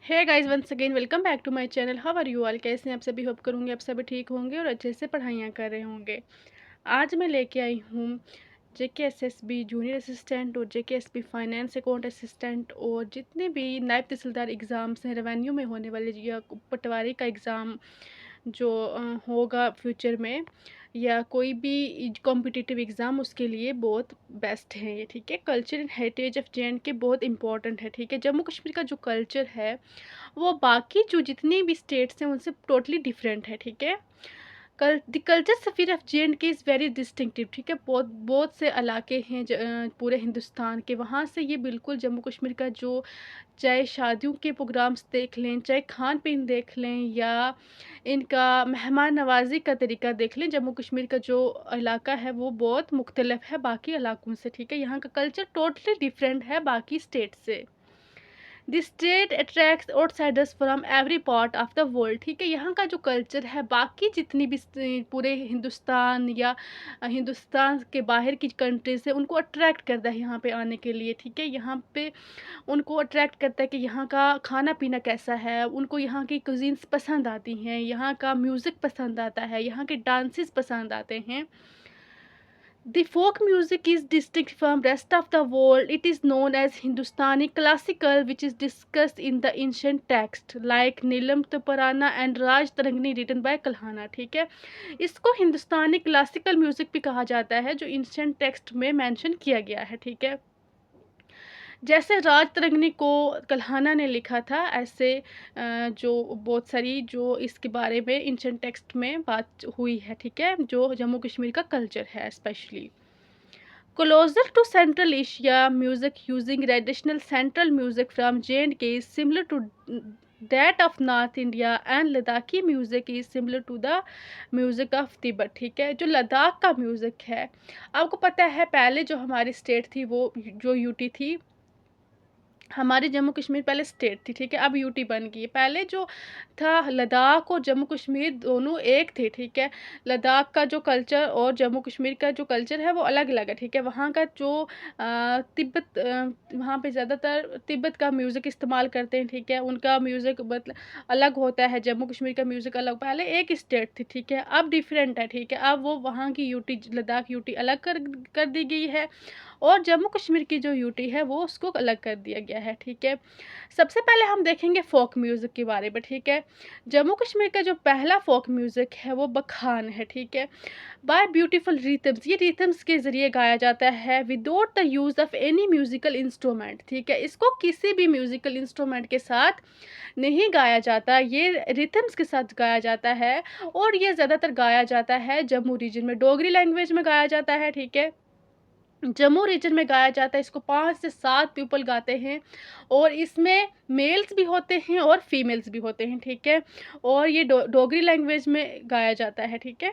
Hey guys, once again welcome back to my channel. How are you all? कैसे हैं आप सभी? Hope करूँगी आप सभी ठीक होंगे और अच्छे से पढ़ाइयाँ कर रहे होंगे। आज मैं लेके आई हूँ JKSSB जूनियर असिस्टेंट और JKSB फाइनेंस अकाउंट असिस्टेंट और जितने भी नायब तहसीलदार एग्ज़ाम्स हैं रेवेन्यू में होने वाले या पटवारी का एग्ज़ाम जो होगा फ्यूचर में, या कोई भी कॉम्पिटिटिव एग्ज़ाम, उसके लिए बहुत बेस्ट है ये। ठीक है, culture and heritage of JNK बहुत इंपॉर्टेंट है। ठीक है, जम्मू कश्मीर का जो कल्चर है वो बाकी जो जितनी भी स्टेट्स हैं उनसे टोटली डिफरेंट है। ठीक है, the culture sphere of JNK is very distinctive. ठीक है, बहुत बहुत से इलाके हैं पूरे हिंदुस्तान के, वहाँ से ये बिल्कुल जम्मू कश्मीर का जो, चाहे शादियों के प्रोग्राम्स देख लें, चाहे खान पीन देख लें, या इनका मेहमान नवाजी का तरीका देख लें, जम्मू कश्मीर का जो इलाका है वो बहुत मुख्तलिफ है बाकी इलाकों से। ठीक है, यहाँ का कल्चर टोटली डिफरेंट है बाकी स्टेट से। The state attracts outsiders from every part of the world. ठीक है, यहाँ का जो कल्चर है बाकी जितनी भी पूरे हिंदुस्तान या हिंदुस्तान के बाहर की कंट्रीज है उनको अट्रैक्ट करता है यहाँ पे आने के लिए। ठीक है, यहाँ पे उनको अट्रैक्ट करता है कि यहाँ का खाना पीना कैसा है, उनको यहाँ की कुजीन्स पसंद आती हैं, यहाँ का म्यूज़िक पसंद आता है, यहाँ के डांसेस पसंद आते हैं। The folk music is distinct from rest of the world. It is known as Hindustani classical, which is discussed in the ancient text like Nilam Taparana and Raj Tarangni written by Kalhana। ठीक है, इसको हिंदुस्तानी classical music भी कहा जाता है जो ancient text में mention किया गया है। ठीक है, जैसे राज तरंगनी को कल्हाना ने लिखा था, ऐसे जो बहुत सारी जो इसके बारे में एंशिएंट टेक्स्ट में बात हुई है। ठीक है, जो जम्मू कश्मीर का कल्चर है specially closer to Central Asia, music using traditional central music from J&K is similar to that of North India and Ladakhi music is similar to the music of Tibet। ठीक है, जो लद्दाख का म्यूज़िक है, आपको पता है पहले जो हमारी स्टेट थी वो जो यूटी थी, हमारी जम्मू कश्मीर पहले स्टेट थी। ठीक है, अब यूटी बन गई है। पहले जो था लद्दाख और जम्मू कश्मीर दोनों एक थे। ठीक है, लद्दाख का जो कल्चर और जम्मू कश्मीर का जो कल्चर है वो अलग अलग है। ठीक है, वहाँ का जो तिब्बत, वहाँ पे ज़्यादातर तिब्बत का म्यूज़िक इस्तेमाल करते हैं। ठीक है, उनका म्यूज़िक मतलब अलग होता है, जम्मू कश्मीर का म्यूज़िक अलग। पहले एक स्टेट थी। ठीक है, अब डिफरेंट है। ठीक है, अब वो वहाँ की यूटी लद्दाख यूटी अलग कर दी गई है और जम्मू कश्मीर की जो यूटी है वो उसको अलग कर दिया गया है। ठीक है, सबसे पहले हम देखेंगे फोक म्यूज़िक के बारे में। ठीक है, जम्मू कश्मीर का जो पहला फोक म्यूज़िक है वो बखान है। ठीक है, बाय ब्यूटीफुल रिथम्स, ये रिथम्स के ज़रिए गाया जाता है without the use of any musical instrument. ठीक है, इसको किसी भी म्यूज़िकल इंस्ट्रूमेंट के साथ नहीं गाया जाता, ये रिथम्स के साथ गाया जाता है और ये ज़्यादातर गाया जाता है जम्मू रीजन में, डोगरी लैंग्वेज में गाया जाता है। ठीक है, जम्मू रीजन में गाया जाता है, इसको 5 से 7 पीपल गाते हैं और इसमें मेल्स भी होते हैं और फीमेल्स भी होते हैं। ठीक है, और ये डोगरी लैंग्वेज में गाया जाता है। ठीक है,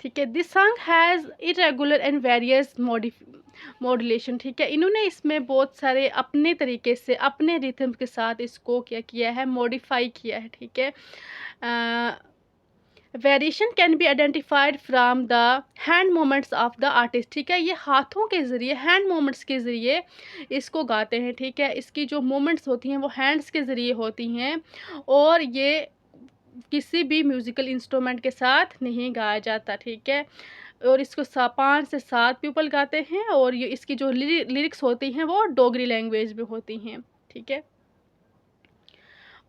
ठीक है, this song has irregular and various modulation. ठीक है, इन्होंने इसमें बहुत सारे अपने तरीके से अपने रिथम के साथ इसको क्या किया है, मॉडिफाई किया है। ठीक है, variation can be identified from the hand moments of the artist. ठीक है, ये हाथों के ज़रिए, हैंड मोमेंट्स के ज़रिए इसको गाते हैं। ठीक है, इसकी जो मोमेंट्स होती हैं वो हैंड्स के ज़रिए होती हैं और ये किसी भी म्यूज़िकल इंस्ट्रूमेंट के साथ नहीं गाया जाता। ठीक है, और इसको 5 से 7 पीपल गाते हैं और ये इसकी जो लिरिक्स होती हैं वो डोगरी लैंग्वेज में होती हैं। ठीक है,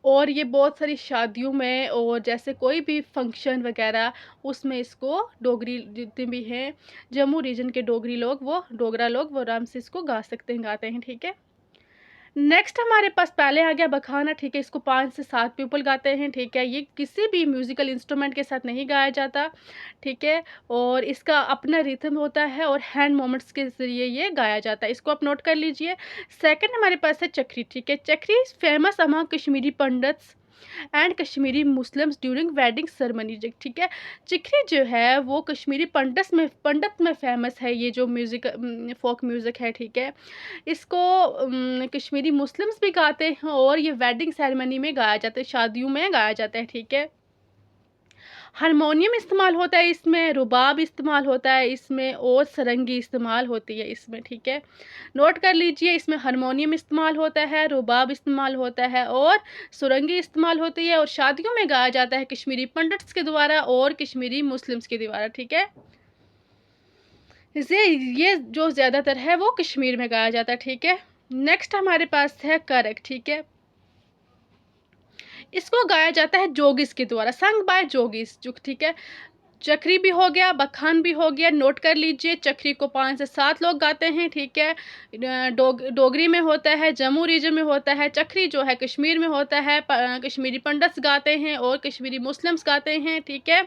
और ये बहुत सारी शादियों में और जैसे कोई भी फंक्शन वगैरह उसमें इसको डोगरी जितने भी हैं जम्मू रीजन के डोगरी लोग, वो डोगरा लोग, वो आराम से इसको गा सकते हैं, गाते हैं। ठीक है, नेक्स्ट हमारे पास पहले आ गया बखाना। ठीक है, इसको 5 से 7 पीपल गाते हैं। ठीक है, ये किसी भी म्यूज़िकल इंस्ट्रूमेंट के साथ नहीं गाया जाता। ठीक है, और इसका अपना रिथम होता है और हैंड मोमेंट्स के ज़रिए ये गाया जाता है, इसको आप नोट कर लीजिए। सेकंड हमारे पास है चक्री। ठीक है, चक्री is famous among Kashmiri pandits and Kashmiri Muslims during wedding ceremony. ठीक है, चिकरी जो है वो कश्मीरी पंडित में फेमस है, ये जो म्यूज़िक फोक म्यूज़िक है। ठीक है, इसको कश्मीरी मुस्लिम्स भी गाते हैं और ये वेडिंग सेरेमनी में गाया जाता है, शादियों में गाया जाता है। ठीक है, हारमोनियम इस्तेमाल होता है इसमें, रुबाब इस्तेमाल होता है इसमें, और सरंगी इस्तेमाल होती है इसमें, ठीक है। नोट कर लीजिए, इसमें हारमोनियम इस्तेमाल होता है, रुबाब इस्तेमाल होता है और सुरंगी इस्तेमाल होती है, और शादियों में गाया जाता है कश्मीरी पंडित्स के द्वारा और कश्मीरी मुस्लिम्स के द्वारा, ठीक है। इसे ये जो ज़्यादातर है वो कश्मीर में गाया जाता है, ठीक है। नेक्स्ट हमारे पास है करक, ठीक है। इसको गाया जाता है जोगिस के द्वारा, संग बाय जोगिस, जो ठीक है। चक्री भी हो गया, बखान भी हो गया, नोट कर लीजिए। चक्री को 5 से 7 लोग गाते हैं, ठीक है। डोगरी में होता है, जम्मू रीजन में होता है। चक्री जो है कश्मीर में होता है, कश्मीरी पंडित्स गाते हैं और कश्मीरी मुस्लिम्स गाते हैं, ठीक है।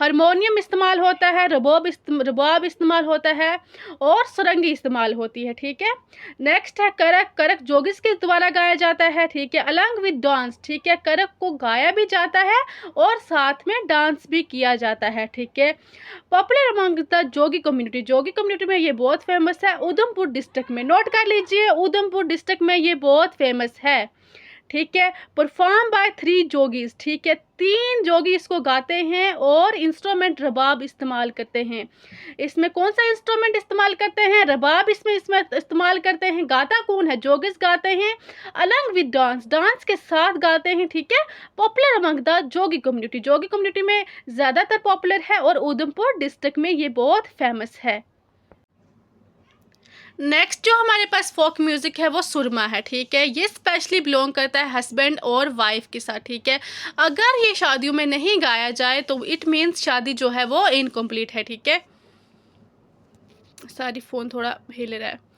हारमोनियम इस्तेमाल होता है, रबाब इस्तेमाल होता है और सुरंगी इस्तेमाल होती है, ठीक है। नेक्स्ट है करक। करक जोगिस के द्वारा गाया जाता है, ठीक है, अलॉन्ग विद डांस, ठीक है। करक को गाया भी जाता है और साथ में डांस भी किया जाता है, ठीक है। Popular among the Jogi community, Jogi community में ये बहुत फेमस है। उधमपुर डिस्ट्रिक्ट में, नोट कर लीजिए, उधमपुर डिस्ट्रिक्ट में ये बहुत फेमस है, ठीक है। परफॉर्म बाय 3 जोगीज, ठीक है। 3 जोगी इसको गाते हैं और इंस्ट्रूमेंट रबाब इस्तेमाल करते हैं। इसमें कौन सा इंस्ट्रूमेंट इस्तेमाल करते हैं? रबाब इसमें इस्तेमाल करते हैं। गाता कौन है? जोगिस गाते हैं अलॉन्ग विद डांस, डांस के साथ गाते हैं, ठीक है। Popular among the Jogi community, Jogi community में ज़्यादातर पॉपुलर है और उधमपुर डिस्ट्रिक्ट में ये बहुत फेमस है। नेक्स्ट जो हमारे पास फोक म्यूज़िक है वो सुरमा है, ठीक है। ये स्पेशली बिलोंग करता है हस्बैंड और वाइफ के साथ, ठीक है। अगर ये शादियों में नहीं गाया जाए तो इट मीन्स शादी जो है वो इनकम्प्लीट है, ठीक है। सारी फ़ोन थोड़ा हिल रहा है।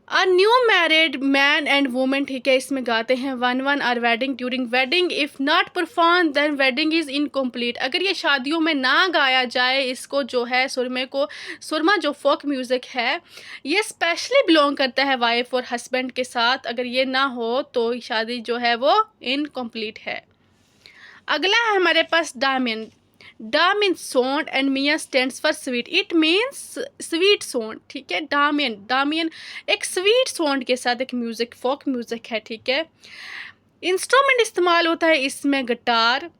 A new married man and women, ठीक है, इसमें गाते हैं one our wedding during wedding, if not perform then wedding is incomplete. अगर ये शादियों में ना गाया जाए इसको जो है सुरमे को, सुरमा जो फोक म्यूज़िक है ये स्पेशली बिलोंग करता है वाइफ और हस्बैंड के साथ। अगर ये ना हो तो शादी जो है वो इनकम्प्लीट है। अगला है हमारे पास Damian. Da means sound and mia stands for sweet, it means sweet sound, ठीक है। डामियन, डामियन एक स्वीट साउंड के साथ एक म्यूज़िक, फोक म्यूज़िक है, ठीक है। इंस्ट्रूमेंट इस्तेमाल होता है इसमें गिटार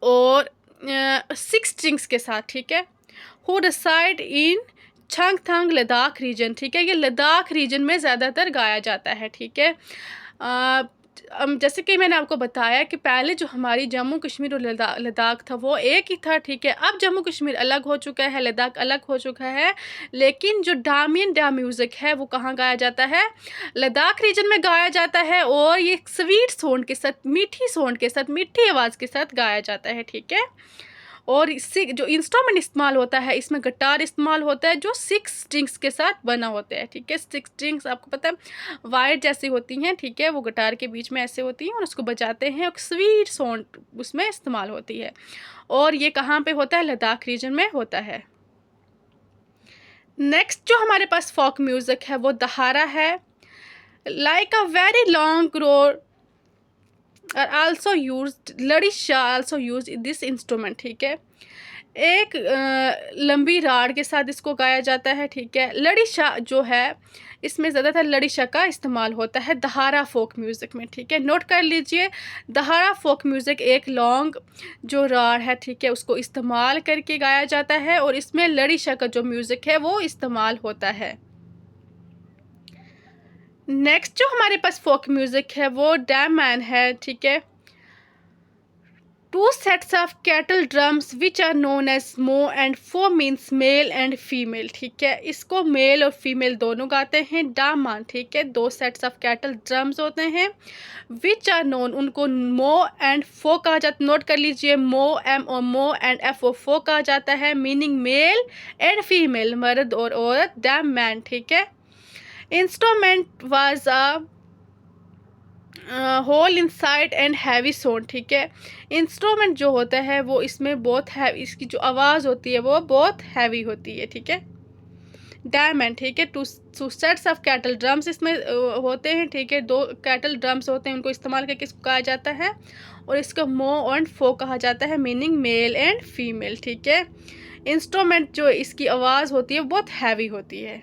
और 6 स्ट्रिंग्स के साथ, ठीक है। Who reside in Changthang Ladakh region, ठीक है। ये लद्दाख रीजन में ज़्यादातर गाया जाता है, ठीक है। जैसे कि मैंने आपको बताया कि पहले जो हमारी जम्मू कश्मीर और लद्दाख था वो एक ही था, ठीक है। अब जम्मू कश्मीर अलग हो चुका है, लद्दाख अलग हो चुका है, लेकिन जो डामियन डा म्यूज़िक है वो कहाँ गाया जाता है? लद्दाख रीजन में गाया जाता है और ये स्वीट साउंड के साथ, मीठी साउंड के साथ, मीठी आवाज़ के साथ गाया जाता है, ठीक है। और इससे जो इंस्ट्रूमेंट इस्तेमाल होता है इसमें गिटार इस्तेमाल होता है जो 6 स्ट्रिंग्स के साथ बना होता है, ठीक है। 6 स्ट्रिंग्स आपको पता है वायर जैसी होती हैं, ठीक है, वो गिटार के बीच में ऐसे होती हैं और उसको बजाते हैं और स्वीट साउंड उसमें इस्तेमाल होती है। और ये कहाँ पे होता है? लद्दाख रीजन में होता है। नेक्स्ट जो हमारे पास फोक म्यूज़िक है वो दहारा है। Like a very long road are also used, लड़ीशा आल्सो यूज दिस इंस्ट्रूमेंट, ठीक है। एक लंबी राड के साथ इसको गाया जाता है, ठीक है। लड़ीशा जो है इसमें ज़्यादातर लड़ीशा का इस्तेमाल होता है दहारा फोक म्यूज़िक में, ठीक है। नोट कर लीजिए, दहारा फोक म्यूज़िक एक लॉन्ग जो राड है, ठीक है, उसको इस्तेमाल करके गाया जाता है और इसमें लड़ीशा का जो म्यूज़िक है वो इस्तेमाल होता है। नेक्स्ट जो हमारे पास फोक म्यूज़िक है वो डैम मैन है, ठीक है। 2 sets of cattle drums which are known as mo and fo means male and female, ठीक है। इसको मेल और फीमेल दोनों गाते हैं। डामान, ठीक है, 2 sets of cattle drums होते हैं which are known, उनको mo and fo कहा जाता है। नोट कर लीजिए, mo m o mo and f o fo कहा जाता है, मीनिंग मेल एंड फीमेल, मर्द और औरत। डैम मैन, ठीक है। Instrument was a hole inside and heavy sound, ठीक है। इंस्ट्रूमेंट जो होता है वो इसमें बहुत हैवी, इसकी जो आवाज़ होती है वो बहुत हैवी होती है, ठीक है। डायमंड, ठीक है। 2 सेट्स ऑफ कैटल ड्रम्स इसमें होते हैं, ठीक है। 2 कैटल ड्रम्स होते हैं, उनको इस्तेमाल करके इसको कहा जाता है और इसको मो एंड फो कहा जाता है, मीनिंग मेल एंड फीमेल, ठीक है। इंस्ट्रूमेंट जो इसकी आवाज़ होती है वो बहुत हैवी होती है।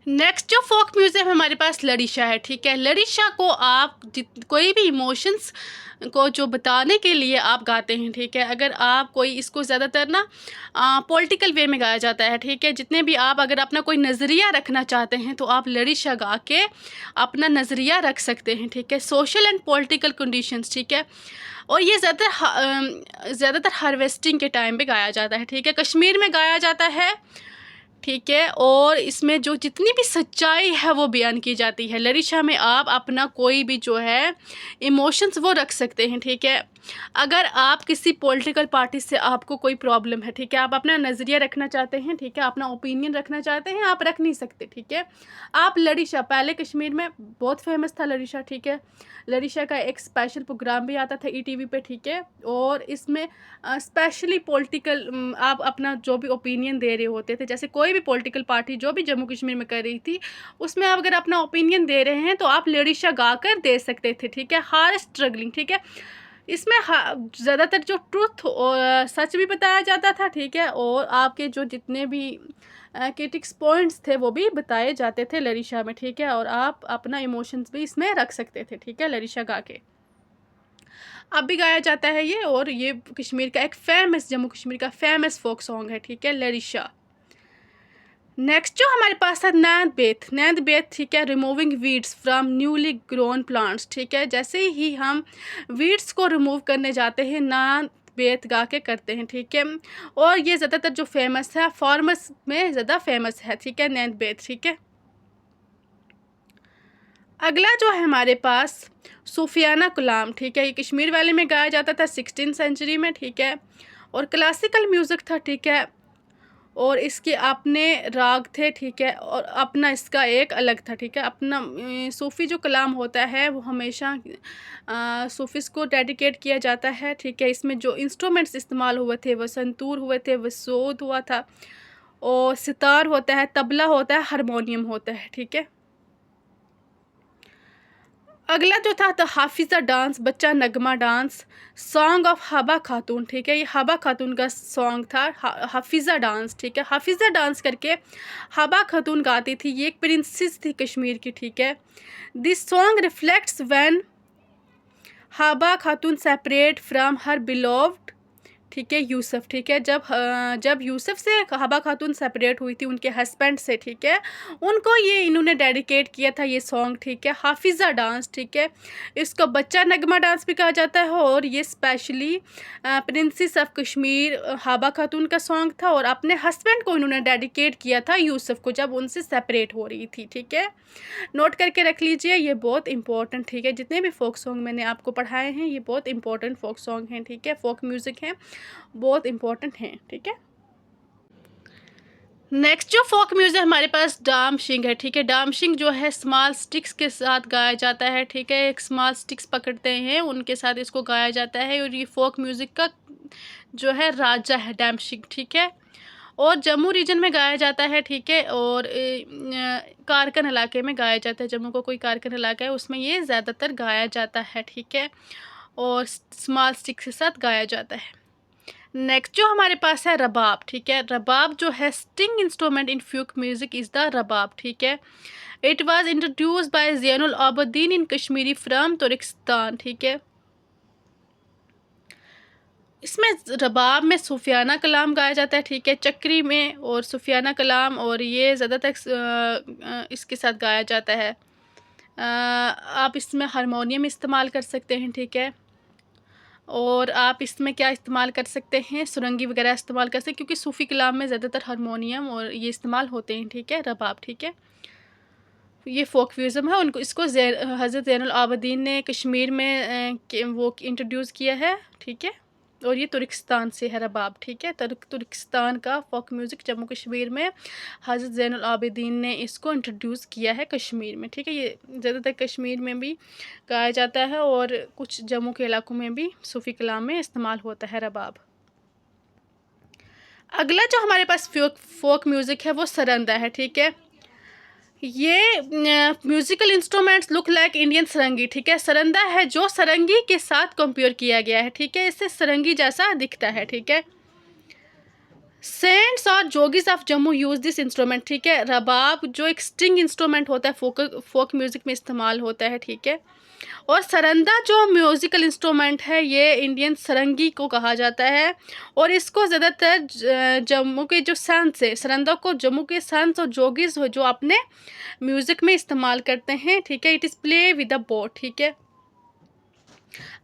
नेक्स्ट जो फोक म्यूज़िक हमारे पास लड़ीशा है, ठीक है। लड़ीशा को आप कोई भी इमोशंस को जो बताने के लिए आप गाते हैं, ठीक है। अगर आप कोई इसको ज़्यादातर ना पॉलिटिकल वे में गाया जाता है, ठीक है। जितने भी आप अगर अपना कोई नज़रिया रखना चाहते हैं तो आप लड़ीशा गा के अपना नज़रिया रख सकते हैं, ठीक है। सोशल एंड पॉलिटिकल कंडीशंस, ठीक है। और ये ज़्यादातर हार्वेस्टिंग के टाइम पे गाया जाता है, ठीक है। कश्मीर में गाया जाता है, ठीक है। और इसमें जो जितनी भी सच्चाई है वो बयान की जाती है। लड़ीशा में आप अपना कोई भी जो है इमोशंस वो रख सकते हैं, ठीक है। अगर आप किसी पॉलिटिकल पार्टी से आपको कोई प्रॉब्लम है, ठीक है, आप अपना नज़रिया रखना चाहते हैं, ठीक है, अपना ओपिनियन रखना चाहते हैं, आप रख नहीं सकते, ठीक है। आप लड़ीशा पहले कश्मीर में बहुत फेमस था लड़ीशा, ठीक है। लड़ीशा का एक स्पेशल प्रोग्राम भी आता था ईटीवी पे, ठीक है। और इसमें स्पेशली पॉलिटिकल आप अपना जो भी ओपिनियन दे रहे होते थे, जैसे कोई भी पॉलिटिकल पार्टी जो भी जम्मू कश्मीर में कर रही थी, उसमें आप अगर अपना ओपिनियन दे रहे हैं तो आप लड़ीशा गा कर दे सकते थे, ठीक है। हार स्ट्रगलिंग, ठीक है। इसमें ज़्यादातर जो ट्रुथ और सच भी बताया जाता था, ठीक है। और आपके जो जितने भी क्रिटिक्स पॉइंट्स थे वो भी बताए जाते थे लड़ीशा में, ठीक है। और आप अपना इमोशंस भी इसमें रख सकते थे, ठीक है, लड़ीशा गा के। अब भी गाया जाता है ये, और ये कश्मीर का एक फेमस, जम्मू कश्मीर का फेमस फोक सॉन्ग है, ठीक है, लड़ीशा। नेक्स्ट जो हमारे पास है नैंद बेथ, ठीक है, removing weeds from newly grown plants, ठीक है। जैसे ही हम वीड्स को रिमूव करने जाते हैं, नैंद बेथ गा के करते हैं, ठीक है। और ये ज़्यादातर जो फेमस है फार्मर्स में ज़्यादा फेमस है, ठीक है, नैंद बेथ, ठीक है। अगला जो है हमारे पास सूफियाना कलाम, ठीक है। ये कश्मीर वैली में गाया जाता था 16th सेंचुरी में, ठीक है। और क्लासिकल म्यूज़िक था, ठीक है। और इसके अपने राग थे, ठीक है। और अपना इसका एक अलग था, ठीक है। अपना सूफ़ी जो कलाम होता है वो हमेशा सूफ़ीज़ को डेडिकेट किया जाता है, ठीक है। इसमें जो इंस्ट्रूमेंट्स इस्तेमाल हुए थे वो संतूर हुए थे, वो सोद हुआ था, और सितार होता है, तबला होता है, हारमोनियम होता है, ठीक है। अगला जो था तो हाफिज़ा डांस, बच्चा नगमा डांस, सॉन्ग ऑफ हबा खातून, ठीक है। ये हबा खातून का सॉन्ग था, हाफिज़ा डांस, ठीक है। हाफिज़ा डांस करके हबा खातून गाती थी, ये एक प्रिंसेस थी कश्मीर की, ठीक है। दिस सॉन्ग रिफ्लेक्ट्स व्हेन हबा खातून सेपरेट फ्रॉम हर बिलोव्ड, ठीक है, यूसुफ, ठीक है। जब यूसुफ से हबा खातून सेपरेट हुई थी उनके हस्बैंड से, ठीक है, उनको ये इन्होंने डेडिकेट किया था ये सॉन्ग, ठीक है, हाफिज़ा डांस, ठीक है। इसको बच्चा नगमा डांस भी कहा जाता है, और ये स्पेशली प्रिंसेस ऑफ कश्मीर हबा खातून का सॉन्ग था, और अपने हस्बैंड को इन्होंने डेडिकेट किया था यूसुफ को, जब उनसे सेपरेट हो रही थी, ठीक है। नोट करके रख लीजिए, ये बहुत इंपॉर्टेंट, ठीक है। जितने भी फोक सॉन्ग मैंने आपको पढ़ाए हैं ये बहुत इंपॉर्टेंट फोक सॉन्ग हैं, ठीक है, फोक म्यूज़िक हैं, बहुत इंपॉर्टेंट हैं, ठीक है। नेक्स्ट जो फोक म्यूज़िक हमारे पास डामशिंग है, ठीक है। डामशिंग जो है स्मॉल स्टिक्स के साथ गाया जाता है, ठीक है। एक स्मॉल स्टिक्स पकड़ते हैं, उनके साथ इसको गाया जाता है, और ये फोक म्यूज़िक का जो है राजा है डामशिंग, ठीक है। और जम्मू रीजन में गाया जाता है, ठीक है। और कारकन इलाके में गाया जाता है, जम्मू का कोई कारकन इलाका है उसमें ये ज़्यादातर गाया जाता है, ठीक है। और स्मॉल स्टिक्स के साथ गाया जाता है। नेक्स्ट जो हमारे पास है रबाब, ठीक है। रबाब जो है string instrument in folk music is the रबाब, ठीक है। It was introduced by Zainul Abidin in Kashmiri from Turkistan, ठीक है। इसमें रबाब में सूफियाना कलाम गाया जाता है, ठीक है, चक्री में, और सूफियाना कलाम, और ये ज़्यादातर इसके साथ गाया जाता है। आप इसमें हारमोनियम इस्तेमाल कर सकते हैं, ठीक है। और आप इसमें क्या इस्तेमाल कर सकते हैं, सुरंगी वगैरह इस्तेमाल कर सकते हैं, क्योंकि सूफ़ी कलाम में ज़्यादातर हारमोनियम और ये इस्तेमाल होते हैं, ठीक है, रबाब, ठीक है। ये फोक म्यूज़िक है, उनको इसको हज़रत ज़ैनुल आबिदीन ने कश्मीर में वो इंट्रोड्यूस किया है, ठीक है। और ये तुर्किस्तान से है रबाब, ठीक है। तुर्किस्तान का फोक म्यूज़िक जम्मू कश्मीर में हज़रत ज़ैनुल आबिदीन ने इसको इंट्रोड्यूस किया है कश्मीर में, ठीक है। ये ज़्यादातर कश्मीर में भी गाया जाता है, और कुछ जम्मू के इलाकों में भी सूफ़ी कलाम में इस्तेमाल होता है रबाब। अगला जो हमारे पास फोक म्यूज़िक है वो सरंदा है, ठीक है। ये musical instruments look like Indian sarangi, ठीक है। सरंदा है जो सरंगी के साथ कंपेयर किया गया है, ठीक है, इससे सरंगी जैसा दिखता है, ठीक है। सेंट्स और जोगीज of Jammu use this instrument, ठीक है। रबाब जो एक स्ट्रिंग इंस्ट्रूमेंट होता है फोक म्यूज़िक में इस्तेमाल होता है, ठीक है। और सरंदा जो म्यूज़िकल इंस्ट्रूमेंट है ये इंडियन सरंगी को कहा जाता है और इसको ज़्यादातर जम्मू के जो संत है, सरंदा को जम्मू के संत और जोगीज जो अपने म्यूज़िक में इस्तेमाल करते हैं, ठीक है। It is play with a बो, ठीक है।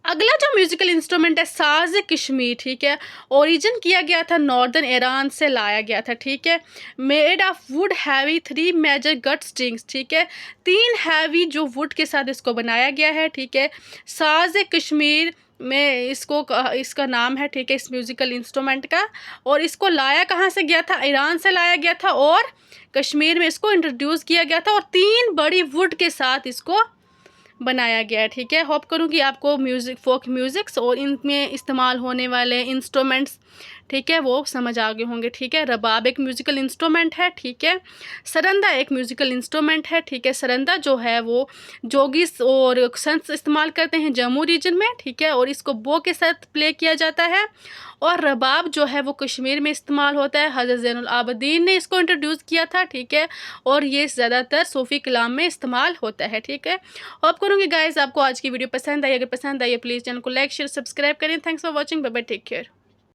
अगला जो म्यूजिकल इंस्ट्रूमेंट है साज कश्मीर, ठीक है। ओरिजिन किया गया था नॉर्दर्न ईरान से लाया गया था, ठीक है। Made of wood heavy 3 major gut strings, ठीक है। 3 हैवी जो वुड के साथ इसको बनाया गया है, ठीक है। साज कश्मीर में इसका नाम है, ठीक है, इस म्यूजिकल इंस्ट्रूमेंट का। और इसको लाया कहाँ से गया था? ईरान से लाया गया था और कश्मीर में इसको इंट्रोड्यूस किया गया था और 3 बड़ी वुड के साथ इसको बनाया गया है, ठीक है। होप करूँगी आपको फोक म्यूज़िक्स और इनमें इस्तेमाल होने वाले इंस्ट्रूमेंट्स, ठीक है, वो समझ आ गए होंगे, ठीक है। रबाब एक म्यूज़िकल इंस्ट्रूमेंट है, ठीक है। सरंदा एक म्यूज़िकल इंस्ट्रूमेंट है, ठीक है। सरंदा जो है वो जोगीस और संत इस्तेमाल करते हैं जम्मू रीजन में, ठीक है। और इसको बो के साथ प्ले किया जाता है। और रबाब जो है वो कश्मीर में इस्तेमाल होता है। हज़रत ज़ैनुल आबिदीन ने इसको इंट्रोड्यूस किया था, ठीक है। और ये ज़्यादातर सूफ़ी कलाम में इस्तेमाल होता है, ठीक है। होप करूँगी गाइस आपको आज की वीडियो पसंद आई। अगर पसंद आई है प्लीज़ चैनल को लाइक शेयर सब्सक्राइब करें। Thanks for watching, bye bye, take care.